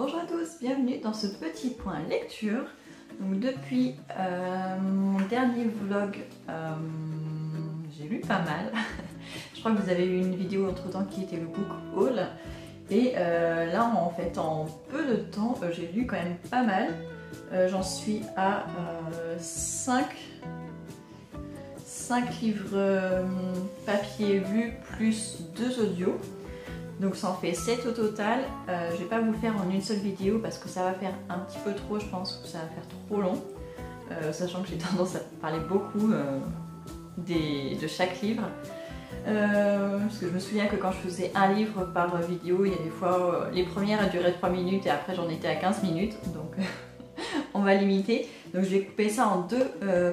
Bonjour à tous, bienvenue dans ce petit point lecture. Donc depuis mon dernier vlog, j'ai lu pas mal. Je crois que vous avez eu une vidéo entre temps qui était le book haul. Et là en fait en peu de temps j'ai lu quand même pas mal. J'en suis à 5 livres papier lus plus 2 audios. Donc ça en fait 7 au total. Je vais pas vous le faire en une seule vidéo parce que ça va faire un petit peu trop, je pense que ça va faire trop long. Sachant que j'ai tendance à parler beaucoup de chaque livre. Parce que je me souviens que quand je faisais un livre par vidéo, il y a des fois, les premières elles duraient 3 minutes et après j'en étais à 15 minutes. Donc on va limiter. Donc je vais couper ça en 2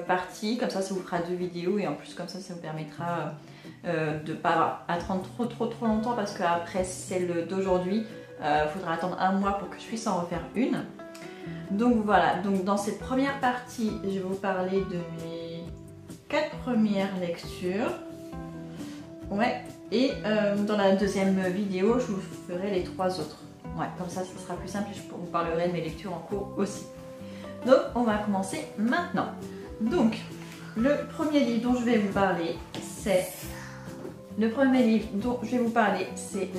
parties, comme ça vous fera 2 vidéos et en plus comme ça vous permettra de ne pas attendre trop longtemps parce qu'après celle d'aujourd'hui, il faudra attendre un mois pour que je puisse en refaire une. Donc voilà, donc dans cette première partie, je vais vous parler de mes 4 premières lectures. Ouais, et dans la deuxième vidéo, je vous ferai les 3 autres. Ouais, comme ça, ça sera plus simple et je vous parlerai de mes lectures en cours aussi. Donc, on va commencer maintenant. Donc, le premier livre dont je vais vous parler, c'est...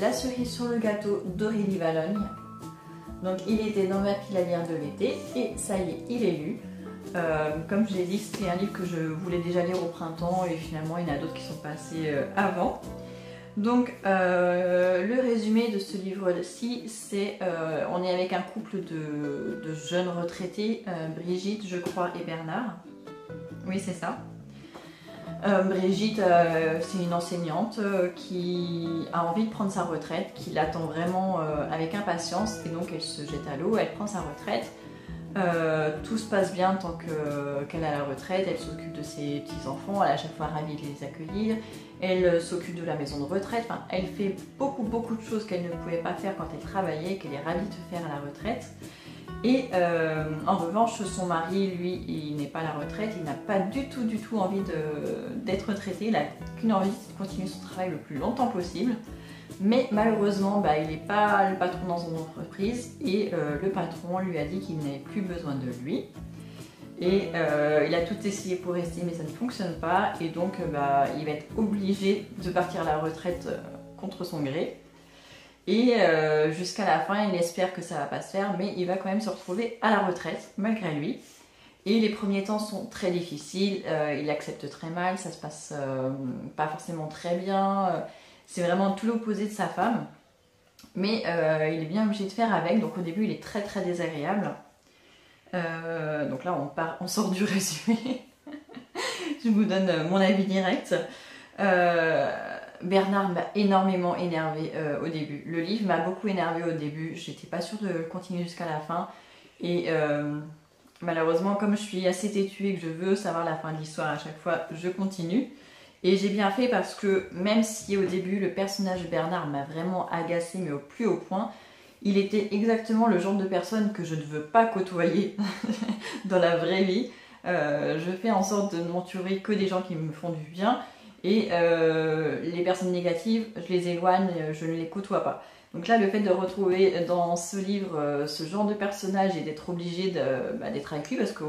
La cerise sur le gâteau d'Aurélie Valogne. Donc, il était dans ma pile à lire de l'été et ça y est, il est lu. Comme je l'ai dit, c'était un livre que je voulais déjà lire au printemps et finalement il y en a d'autres qui sont passés avant. Donc le résumé de ce livre-ci, c'est on est avec un couple de jeunes retraités, Brigitte, je crois, et Bernard. Oui, c'est ça. Brigitte, c'est une enseignante qui a envie de prendre sa retraite, qui l'attend vraiment avec impatience et donc elle se jette à l'eau, elle prend sa retraite. Tout se passe bien tant qu'elle est à la retraite, elle s'occupe de ses petits-enfants, elle est à chaque fois ravie de les accueillir, elle s'occupe de la maison de retraite, enfin, elle fait beaucoup de choses qu'elle ne pouvait pas faire quand elle travaillait, qu'elle est ravie de faire à la retraite. Et en revanche, son mari, lui, il n'est pas à la retraite, il n'a pas du tout envie d'être retraité, il n'a qu'une envie de continuer son travail le plus longtemps possible. Mais malheureusement, il n'est pas le patron dans son entreprise et le patron lui a dit qu'il n'avait plus besoin de lui. Et il a tout essayé pour rester mais ça ne fonctionne pas et donc il va être obligé de partir à la retraite contre son gré. Et jusqu'à la fin, il espère que ça va pas se faire mais il va quand même se retrouver à la retraite malgré lui. Et les premiers temps sont très difficiles, il accepte très mal, ça se passe pas forcément très bien. C'est vraiment tout l'opposé de sa femme, mais il est bien obligé de faire avec, donc au début il est très désagréable. Donc là on sort du résumé, je vous donne mon avis direct. Bernard m'a énormément énervé au début, le livre m'a beaucoup énervé au début, j'étais pas sûre de continuer jusqu'à la fin, et malheureusement comme je suis assez têtue et que je veux savoir la fin de l'histoire à chaque fois, je continue. Et j'ai bien fait parce que même si au début le personnage de Bernard m'a vraiment agacée mais au plus haut point, il était exactement le genre de personne que je ne veux pas côtoyer dans la vraie vie. Je fais en sorte de ne m'entourer que des gens qui me font du bien et les personnes négatives, je les éloigne, je ne les côtoie pas. Donc là, le fait de retrouver dans ce livre ce genre de personnage et d'être obligée d'être avec lui parce que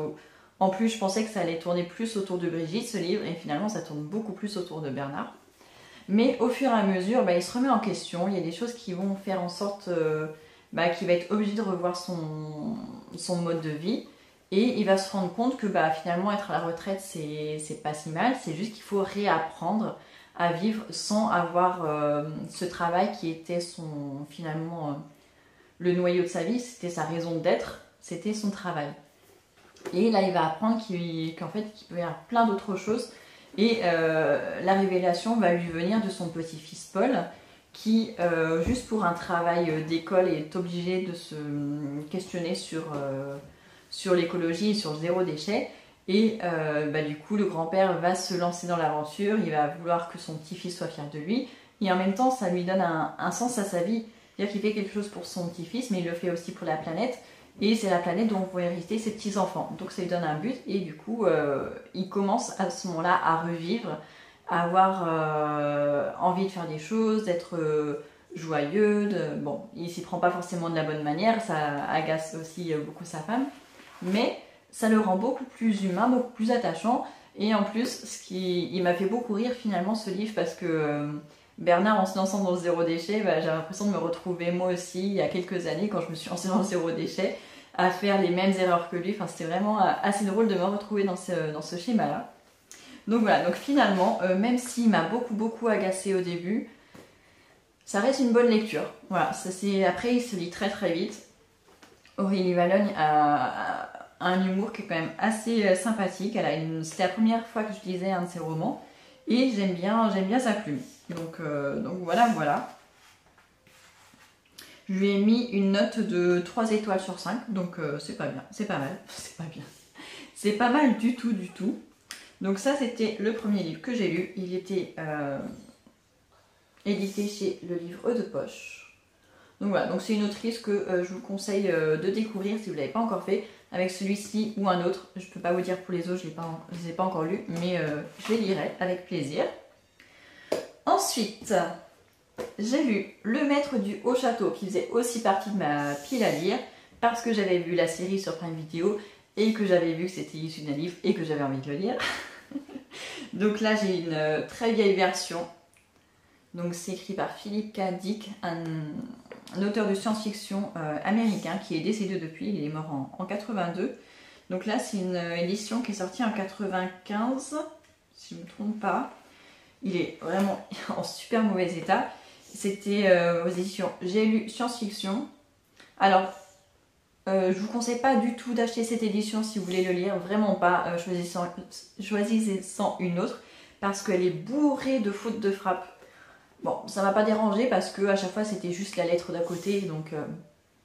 en plus, je pensais que ça allait tourner plus autour de Brigitte, ce livre, et finalement, ça tourne beaucoup plus autour de Bernard. Mais au fur et à mesure, il se remet en question. Il y a des choses qui vont faire en sorte qu'il va être obligé de revoir son mode de vie. Et il va se rendre compte que finalement, être à la retraite, c'est pas si mal. C'est juste qu'il faut réapprendre à vivre sans avoir ce travail qui était finalement le noyau de sa vie. C'était sa raison d'être, c'était son travail. Et là, il va apprendre qu'en fait, qu'il peut y avoir plein d'autres choses. Et la révélation va lui venir de son petit-fils Paul, qui, juste pour un travail d'école, est obligé de se questionner sur l'écologie et sur le zéro déchet. Et du coup, le grand-père va se lancer dans l'aventure, il va vouloir que son petit-fils soit fier de lui. Et en même temps, ça lui donne un sens à sa vie. C'est-à-dire qu'il fait quelque chose pour son petit-fils, mais il le fait aussi pour la planète. Et c'est la planète dont vont hériter ses petits-enfants. Donc ça lui donne un but et du coup, il commence à ce moment-là à revivre, à avoir envie de faire des choses, d'être joyeux, bon, il s'y prend pas forcément de la bonne manière, ça agace aussi beaucoup sa femme, mais ça le rend beaucoup plus humain, beaucoup plus attachant, et en plus, il m'a fait beaucoup rire finalement ce livre, parce que Bernard, en se lançant dans le zéro déchet, bah, j'ai l'impression de me retrouver moi aussi, il y a quelques années, quand je me suis lancée dans le zéro déchet, à faire les mêmes erreurs que lui, enfin c'était vraiment assez drôle de me retrouver dans ce schéma-là. Donc voilà, donc finalement, même s'il m'a beaucoup agacé au début, ça reste une bonne lecture. Voilà, après il se lit très vite. Aurélie Valogne a un humour qui est quand même assez sympathique. C'était la première fois que je lisais un de ses romans et j'aime bien sa plume. Donc voilà. Je lui ai mis une note de 3 étoiles sur 5, donc c'est pas bien, c'est pas mal, c'est pas bien. C'est pas mal du tout. Donc ça c'était le premier livre que j'ai lu, il était édité chez Le Livre de Poche. Donc voilà, donc c'est une autrice que je vous conseille de découvrir si vous ne l'avez pas encore fait, avec celui-ci ou un autre. Je ne peux pas vous dire pour les autres, je ne les ai pas encore lus, mais je les lirai avec plaisir. Ensuite, j'ai lu Le Maître du Haut Château, qui faisait aussi partie de ma pile à lire, parce que j'avais vu la série sur Prime Video, et que j'avais vu que c'était issu d'un livre, et que j'avais envie de le lire. Donc là, j'ai une très vieille version. Donc c'est écrit par Philip K. Dick, un auteur de science-fiction américain qui est décédé depuis, il est mort en 82. Donc là c'est une édition qui est sortie en 95, si je ne me trompe pas. Il est vraiment en super mauvais état. C'était aux éditions J'ai lu science-fiction. Alors je vous conseille pas du tout d'acheter cette édition si vous voulez le lire, vraiment pas. Choisissez-en une autre parce qu'elle est bourrée de fautes de frappe. Bon, ça m'a pas dérangé parce que à chaque fois c'était juste la lettre d'à côté, donc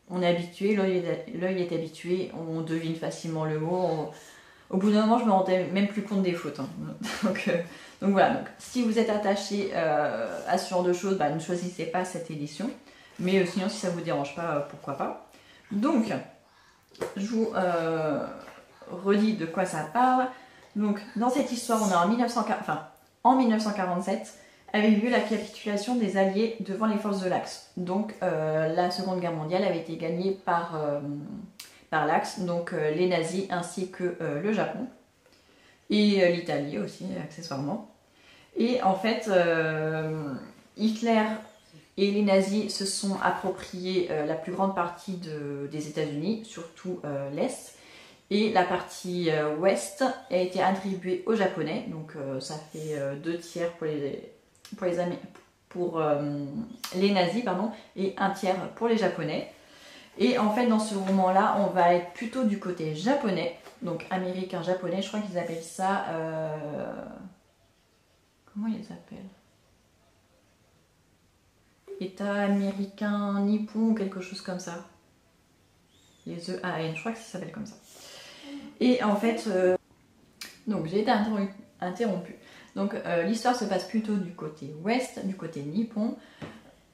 on est habitué, l'œil est habitué, on devine facilement le mot. Au bout d'un moment, je me rendais même plus compte des fautes. Hein. Donc voilà, donc, si vous êtes attaché à ce genre de choses, bah, ne choisissez pas cette édition. Mais sinon, si ça vous dérange pas, pourquoi pas. Donc, je vous redis de quoi ça parle. Donc, dans cette histoire, on est en 1947. Avait lieu la capitulation des Alliés devant les forces de l'Axe. Donc la Seconde Guerre mondiale avait été gagnée par l'Axe, donc les nazis ainsi que le Japon. Et l'Italie aussi, accessoirement. Et en fait, Hitler et les nazis se sont appropriés la plus grande partie des États-Unis, surtout l'Est. Et la partie ouest a été attribuée aux Japonais, donc ça fait 2 tiers pour les nazis, pardon, et 1 tiers pour les japonais. Et en fait, dans ce roman-là, on va être plutôt du côté japonais, donc américain-japonais, je crois qu'ils appellent ça... Comment ils appellent? État américain, nippon, quelque chose comme ça. Les EAN, je crois que ça s'appelle comme ça. Et en fait, donc j'ai été interrompue. Donc l'histoire se passe plutôt du côté ouest, du côté nippon.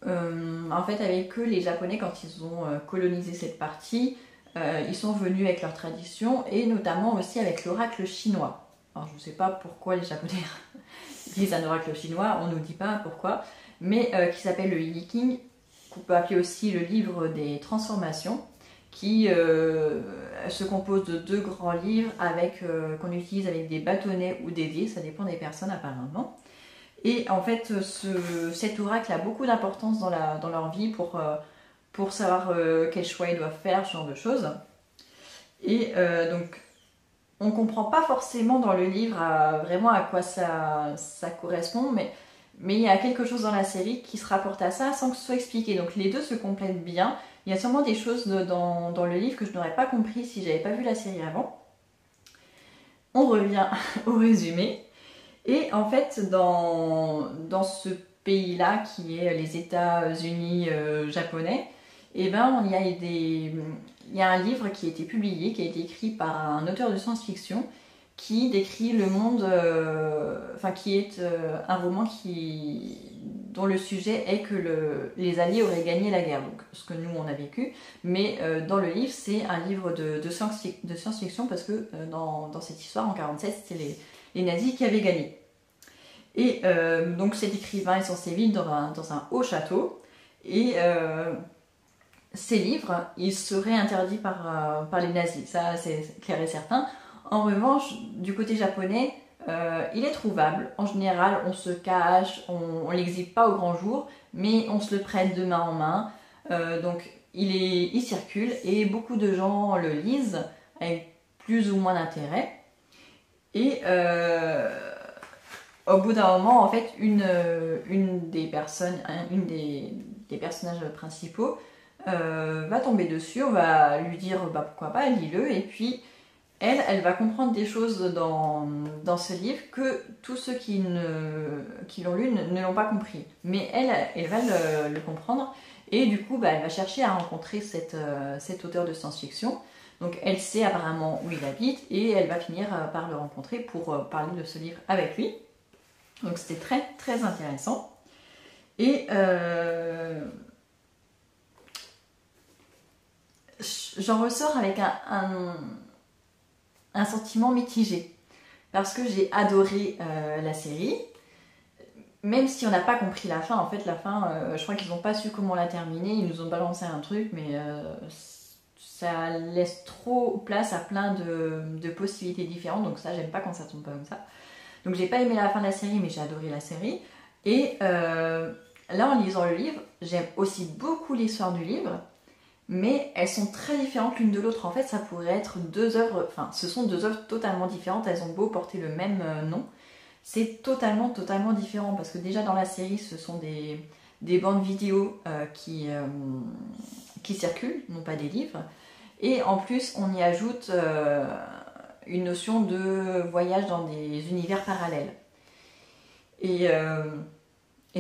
En fait, avec eux, les Japonais, quand ils ont colonisé cette partie, ils sont venus avec leurs traditions et notamment aussi avec l'oracle chinois. Alors je ne sais pas pourquoi les Japonais disent un oracle chinois, on ne nous dit pas pourquoi, mais qui s'appelle le Yi King, qu'on peut appeler aussi le livre des transformations, qui se compose de 2 grands livres qu'on utilise avec des bâtonnets ou des dés, ça dépend des personnes apparemment. Et en fait, cet oracle a beaucoup d'importance dans leur vie pour savoir quel choix ils doivent faire, ce genre de choses. Et donc, on ne comprend pas forcément dans le livre vraiment à quoi ça correspond, mais il y a quelque chose dans la série qui se rapporte à ça sans que ce soit expliqué. Donc les deux se complètent bien. Il y a sûrement des choses dans le livre que je n'aurais pas compris si j'avais pas vu la série avant. On revient au résumé. Et en fait, dans ce pays-là, qui est les États-Unis japonais, eh ben, il y a un livre qui a été publié, qui a été écrit par un auteur de science-fiction, qui décrit le monde, qui est un roman dont le sujet est que les Alliés auraient gagné la guerre, donc ce que nous on a vécu, mais dans le livre c'est un livre de science-fiction parce que dans cette histoire en 1947 c'était les nazis qui avaient gagné. Et donc cet écrivain est censé vivre dans un haut château, Et ces livres, ils seraient interdits par les nazis, ça c'est clair et certain. En revanche, du côté japonais, il est trouvable. En général, on se cache, on ne l'exhibe pas au grand jour, mais on se le prête de main en main. Donc il circule et beaucoup de gens le lisent avec plus ou moins d'intérêt. Et au bout d'un moment, en fait, une des personnes, une des personnages principaux va tomber dessus, on va lui dire bah, pourquoi pas, lis-le, et puis elle va comprendre des choses dans ce livre que tous ceux qui l'ont lu ne l'ont pas compris. Mais elle va le comprendre, et du coup, bah, elle va chercher à rencontrer cet auteur de science-fiction. Donc elle sait apparemment où il habite, et elle va finir par le rencontrer pour parler de ce livre avec lui. Donc c'était très très intéressant. Et j'en ressors avec un sentiment mitigé. Parce que j'ai adoré la série. Même si on n'a pas compris la fin, en fait la fin, je crois qu'ils n'ont pas su comment la terminer. Ils nous ont balancé un truc, mais ça laisse trop place à plein de possibilités différentes. Donc ça, j'aime pas quand ça tombe pas comme ça. Donc j'ai pas aimé la fin de la série, mais j'ai adoré la série. Et là, en lisant le livre, j'aime aussi beaucoup l'histoire du livre, mais elles sont très différentes l'une de l'autre. En fait, ça pourrait être deux œuvres, enfin, ce sont deux œuvres totalement différentes. Elles ont beau porter le même nom, c'est totalement différent. Parce que déjà dans la série, ce sont des bandes vidéo qui circulent, non pas des livres. Et en plus, on y ajoute une notion de voyage dans des univers parallèles. Et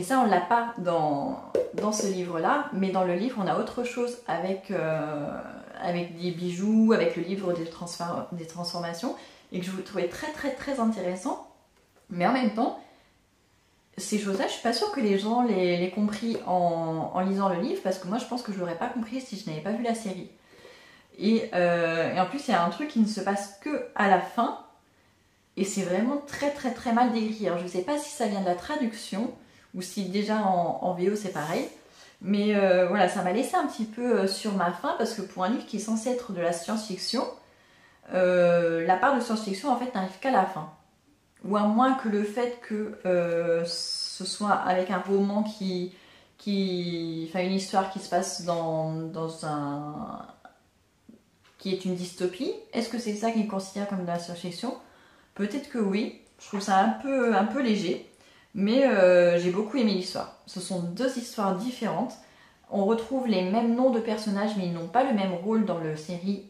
ça, on ne l'a pas dans ce livre-là, mais dans le livre, on a autre chose avec des bijoux, avec le livre des transformations, et que je trouvais très très très intéressant. Mais en même temps, ces choses-là, je suis pas sûre que les gens l'aient compris en lisant le livre, parce que moi, je pense que je l'aurais pas compris si je n'avais pas vu la série. Et en plus, il y a un truc qui ne se passe que à la fin, et c'est vraiment très très très mal décrit. Alors je ne sais pas si ça vient de la traduction, ou si déjà en VO c'est pareil, mais voilà, ça m'a laissé un petit peu sur ma faim, parce que pour un livre qui est censé être de la science-fiction, la part de science-fiction en fait n'arrive qu'à la fin. Ou à moins que le fait que ce soit avec un roman enfin une histoire qui se passe qui est une dystopie. Est-ce que c'est ça qu'ils considèrent comme de la science-fiction? Peut-être que oui. Je trouve ça un peu léger. Mais j'ai beaucoup aimé l'histoire. Ce sont deux histoires différentes. On retrouve les mêmes noms de personnages, mais ils n'ont pas le même rôle dans la série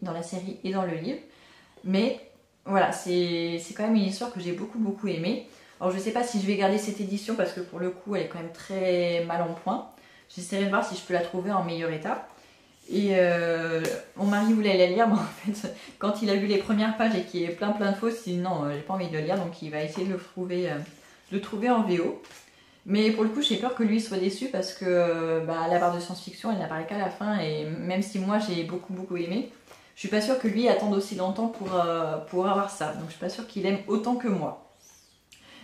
et dans le livre. Mais voilà, c'est quand même une histoire que j'ai beaucoup aimée. Alors je ne sais pas si je vais garder cette édition, parce que pour le coup elle est quand même très mal en point. J'essaierai de voir si je peux la trouver en meilleur état. Et mon mari voulait la lire, mais en fait, quand il a vu les premières pages et qu'il y a plein de fausses, il dit non, j'ai pas envie de le lire, donc il va essayer de le trouver en VO. Mais pour le coup, j'ai peur que lui soit déçu, parce que la part de science-fiction, elle n'apparaît qu'à la fin, et même si moi j'ai beaucoup aimé, je suis pas sûre que lui attende aussi longtemps pour avoir ça. Donc je suis pas sûre qu'il aime autant que moi.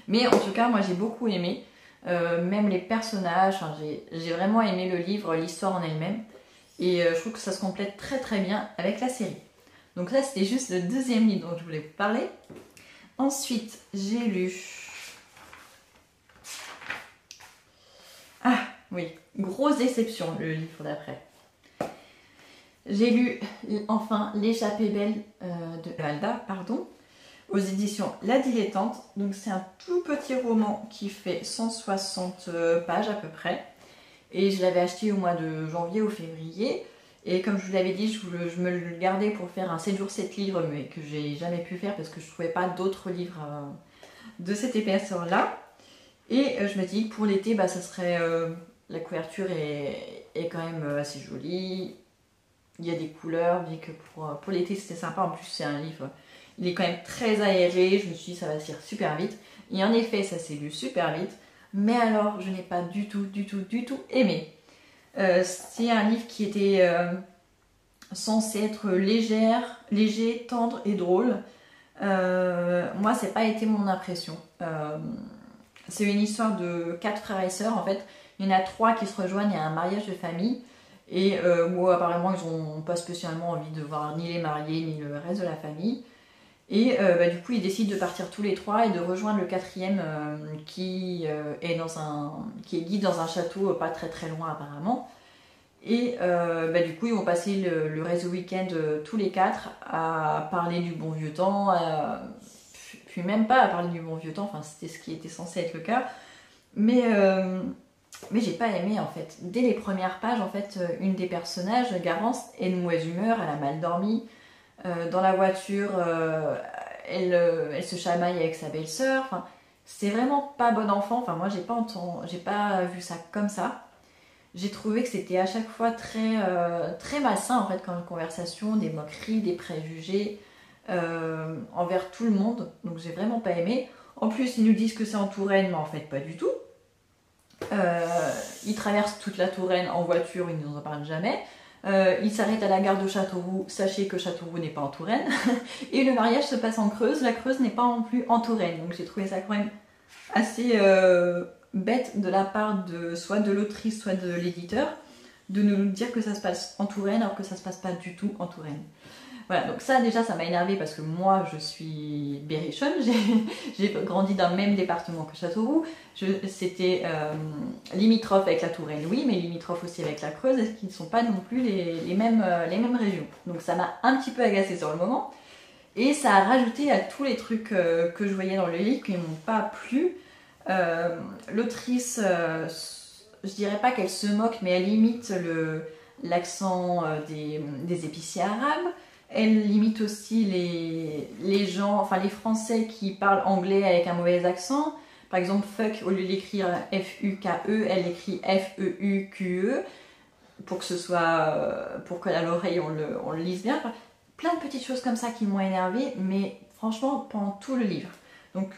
Mais en tout cas, moi j'ai beaucoup aimé, même les personnages, enfin, j'ai vraiment aimé le livre, l'histoire en elle-même. Et je trouve que ça se complète très bien avec la série. Donc ça, c'était juste le deuxième livre dont je voulais vous parler. Ensuite, j'ai lu... Ah oui, grosse déception, le livre d'après. J'ai lu enfin L'échappée belle de Valda, aux éditions La Dilettante. Donc c'est un tout petit roman qui fait 160 pages à peu près. Et je l'avais acheté au mois de janvier ou février. Et comme je vous l'avais dit, je me le gardais pour faire un 7 jours 7 livres, mais que j'ai jamais pu faire parce que je ne trouvais pas d'autres livres de cette épaisseur-là. Et je me dis que pour l'été, ça serait... la couverture est quand même assez jolie. Il y a des couleurs, bien que pour l'été c'était sympa. En plus, c'est un livre, il est quand même très aéré. Je me suis dit, ça va se lire super vite. Et en effet, ça s'est lu super vite. Mais alors, je n'ai pas du tout aimé. C'est un livre qui était censé être léger, tendre et drôle. Moi, ça n'a pas été mon impression. C'est une histoire de 4 frères et sœurs en fait. Il y en a 3 qui se rejoignent, il y a un mariage de famille. Et où apparemment ils n'ont pas spécialement envie de voir ni les mariés ni le reste de la famille. Et du coup ils décident de partir tous les 3 et de rejoindre le 4e qui est guide dans un château pas très très loin apparemment. Et du coup ils vont passer le reste du week-end tous les 4 à parler du bon vieux temps, puis même pas à parler du bon vieux temps, enfin c'était ce qui était censé être le cas. Mais j'ai pas aimé en fait. Dès les premières pages, en fait, une des personnages, Garance, est de mauvaise humeur, elle a mal dormi. Dans la voiture, elle se chamaille avec sa belle-sœur. Enfin, c'est vraiment pas bon enfant. Enfin, moi, j'ai pas vu ça comme ça. J'ai trouvé que c'était à chaque fois très malsain en fait comme conversation, des moqueries, des préjugés envers tout le monde. Donc j'ai vraiment pas aimé. En plus, ils nous disent que c'est en Touraine, mais en fait pas du tout. Ils traversent toute la Touraine en voiture, ils ne nous en parlent jamais. Ils s'arrêtent à la gare de Châteauroux, sachez que Châteauroux n'est pas en Touraine. Et le mariage se passe en Creuse, la Creuse n'est pas non plus en Touraine. Donc j'ai trouvé ça quand même assez bête de la part soit de l'autrice, soit de l'éditeur, de nous dire que ça se passe en Touraine alors que ça se passe pas du tout en Touraine. Voilà, donc ça déjà ça m'a énervé parce que moi je suis berrichonne, j'ai grandi dans le même département que Châteauroux, c'était limitrophe avec la Touraine, oui, mais limitrophe aussi avec la Creuse, qui ne sont pas non plus les mêmes régions. Donc ça m'a un petit peu agacée sur le moment, et ça a rajouté à tous les trucs que je voyais dans le livre qui ne m'ont pas plu. L'autrice, je dirais pas qu'elle se moque, mais elle imite l'accent des épiciers arabes. Elle limite aussi les gens, enfin les Français qui parlent anglais avec un mauvais accent. Par exemple, fuck, au lieu d'écrire F-U-K-E, elle écrit F-E-U-Q-E pour qu'à l'oreille on le lise bien. Enfin, plein de petites choses comme ça qui m'ont énervée, mais franchement pendant tout le livre. Donc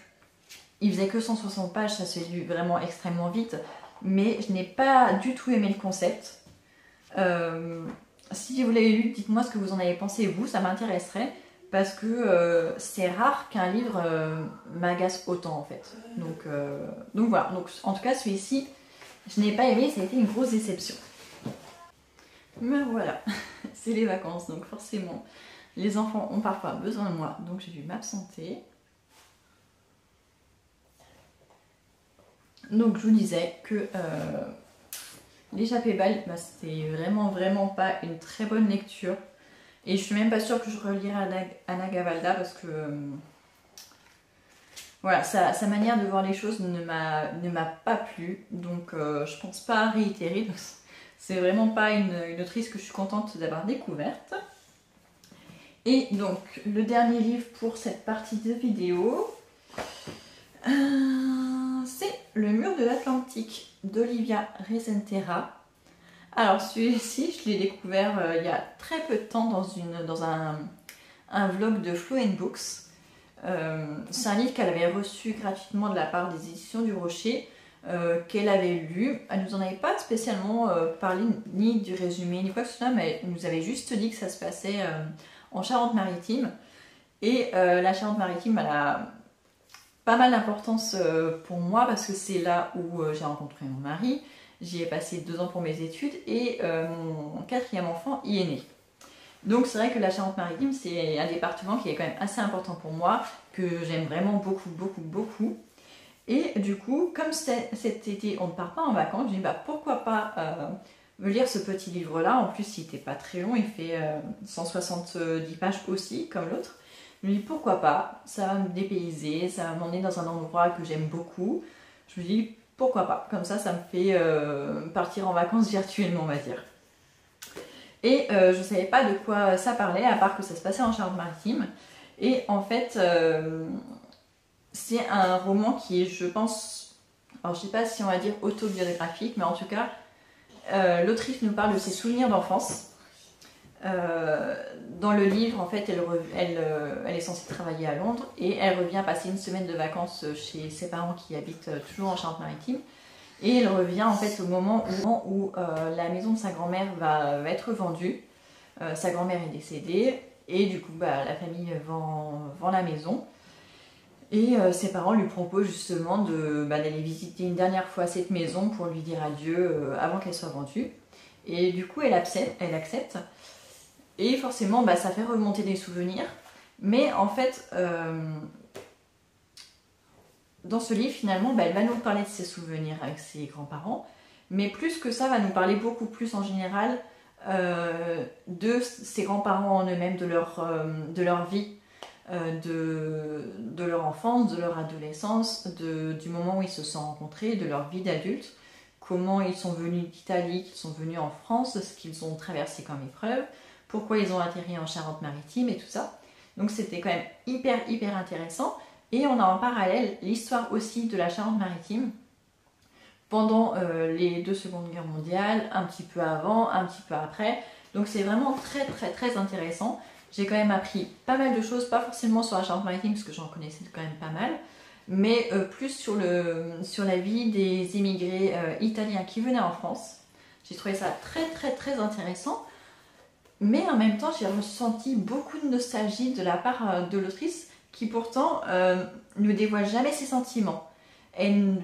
il faisait que 160 pages, ça se lit vraiment extrêmement vite, mais je n'ai pas du tout aimé le concept. Si vous l'avez lu, dites-moi ce que vous en avez pensé vous, ça m'intéresserait, parce que c'est rare qu'un livre m'agace autant en fait. Donc voilà, donc, en tout cas celui-ci, je n'ai pas aimé, ça a été une grosse déception. Mais voilà, c'est les vacances, donc forcément, les enfants ont parfois besoin de moi, donc j'ai dû m'absenter. Donc je vous disais que L'échappée belle, c'était vraiment pas une très bonne lecture. Et je suis même pas sûre que je relirai Anna Gavalda parce que voilà, sa manière de voir les choses ne m'a pas plu. Donc je pense pas réitérer. C'est vraiment pas une autrice que je suis contente d'avoir découverte. Et donc le dernier livre pour cette partie de vidéo, c'est Le mur de l'Atlantique d'Olivia Resenteira. Alors celui-ci, je l'ai découvert il y a très peu de temps dans un vlog de Flow & Books. C'est un livre qu'elle avait reçu gratuitement de la part des éditions du Rocher, qu'elle avait lu. Elle nous en avait pas spécialement parlé, ni du résumé, ni quoi que ce soit, mais elle nous avait juste dit que ça se passait en Charente-Maritime. Et la Charente-Maritime, elle a pas mal d'importance pour moi parce que c'est là où j'ai rencontré mon mari. J'y ai passé 2 ans pour mes études et mon 4e enfant y est né. Donc c'est vrai que la Charente-Maritime, c'est un département qui est quand même assez important pour moi, que j'aime vraiment beaucoup. Et du coup, comme cet été on ne part pas en vacances, je me dis pourquoi pas me lire ce petit livre-là. En plus, il n'était pas très long, il fait 170 pages aussi, comme l'autre. Je me dis pourquoi pas, ça va me dépayser, ça va m'emmener dans un endroit que j'aime beaucoup. Je me dis pourquoi pas, comme ça me fait partir en vacances virtuellement, on va dire. Et je ne savais pas de quoi ça parlait, à part que ça se passait en Charente-Maritime. Et en fait, c'est un roman qui est, je pense, alors je ne sais pas si on va dire autobiographique, mais en tout cas, l'autrice nous parle de ses souvenirs d'enfance. Dans le livre, en fait, elle est censée travailler à Londres et elle revient passer une semaine de vacances chez ses parents qui habitent toujours en Charente-Maritime. Et elle revient en fait au moment où la maison de sa grand-mère va être vendue. Sa grand-mère est décédée et du coup la famille vend la maison. Et ses parents lui proposent justement d'aller visiter une dernière fois cette maison pour lui dire adieu avant qu'elle soit vendue. Et du coup, elle accepte. Et forcément, ça fait remonter des souvenirs. Mais en fait, dans ce livre, finalement, elle va nous parler de ses souvenirs avec ses grands-parents. Mais plus que ça, va nous parler beaucoup plus en général de ses grands-parents en eux-mêmes, de leur vie, de leur enfance, de leur adolescence, du moment où ils se sont rencontrés, de leur vie d'adulte, comment ils sont venus d'Italie, qu'ils sont venus en France, ce qu'ils ont traversé comme épreuve, pourquoi ils ont atterri en Charente-Maritime et tout ça. Donc c'était quand même hyper intéressant. Et on a en parallèle l'histoire aussi de la Charente-Maritime pendant les 2 secondes guerres mondiales, un petit peu avant, un petit peu après. Donc c'est vraiment très intéressant. J'ai quand même appris pas mal de choses, pas forcément sur la Charente-Maritime parce que j'en connaissais quand même pas mal, mais plus sur la vie des immigrés italiens qui venaient en France. J'ai trouvé ça très intéressant, mais en même temps j'ai ressenti beaucoup de nostalgie de la part de l'autrice qui pourtant ne dévoile jamais ses sentiments. Il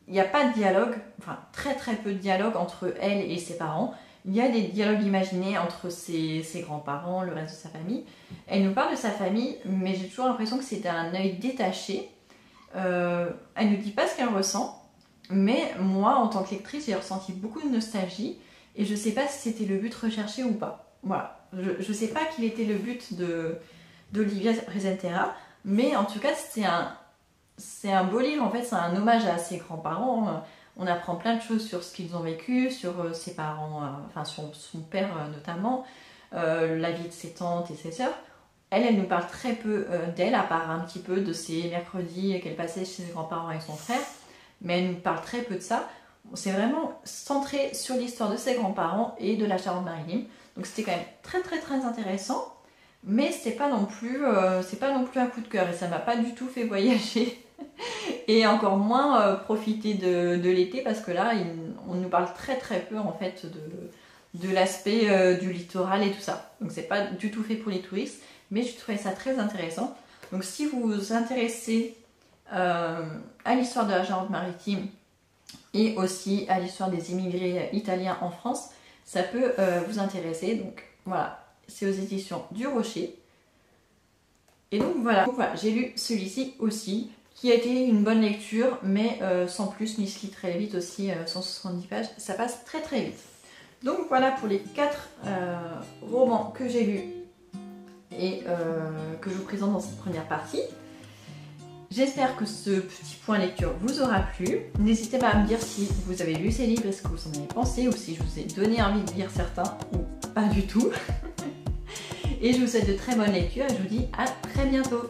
n'y a pas de dialogue, enfin très peu de dialogue entre elle et ses parents. Il y a des dialogues imaginés entre ses grands-parents, le reste de sa famille. Elle nous parle de sa famille, mais j'ai toujours l'impression que c'est un œil détaché. Elle ne nous dit pas ce qu'elle ressent, mais moi, en tant que lectrice, j'ai ressenti beaucoup de nostalgie et je ne sais pas si c'était le but recherché ou pas. Voilà, je ne sais pas quel était le but d'Olivia Presentera, mais en tout cas, c'est un beau livre, en fait, c'est un hommage à ses grands-parents. On apprend plein de choses sur ce qu'ils ont vécu, sur ses parents, enfin sur son père notamment, la vie de ses tantes et ses sœurs. Elle nous parle très peu d'elle, à part un petit peu de ses mercredis qu'elle passait chez ses grands-parents avec son frère, mais elle nous parle très peu de ça. C'est vraiment centré sur l'histoire de ses grands-parents et de la Charente-Maritime. Donc c'était quand même très intéressant, mais c'est pas non plus un coup de cœur et ça m'a pas du tout fait voyager. Et encore moins profiter de l'été parce que là, on nous parle très peu en fait de l'aspect du littoral et tout ça. Donc c'est pas du tout fait pour les touristes, mais je trouvais ça très intéressant. Donc si vous vous intéressez à l'histoire de la Charente-Maritime et aussi à l'histoire des immigrés italiens en France, ça peut vous intéresser. Donc voilà, c'est aux éditions du Rocher. Et donc voilà, j'ai lu celui-ci aussi, qui a été une bonne lecture, mais sans plus, mais se lit très vite aussi, 170 pages, ça passe très vite. Donc voilà pour les 4 romans que j'ai lus et que je vous présente dans cette première partie. J'espère que ce petit point lecture vous aura plu. N'hésitez pas à me dire si vous avez lu ces livres et ce que vous en avez pensé, ou si je vous ai donné envie de lire certains, ou pas du tout. Et je vous souhaite de très bonnes lectures et je vous dis à très bientôt.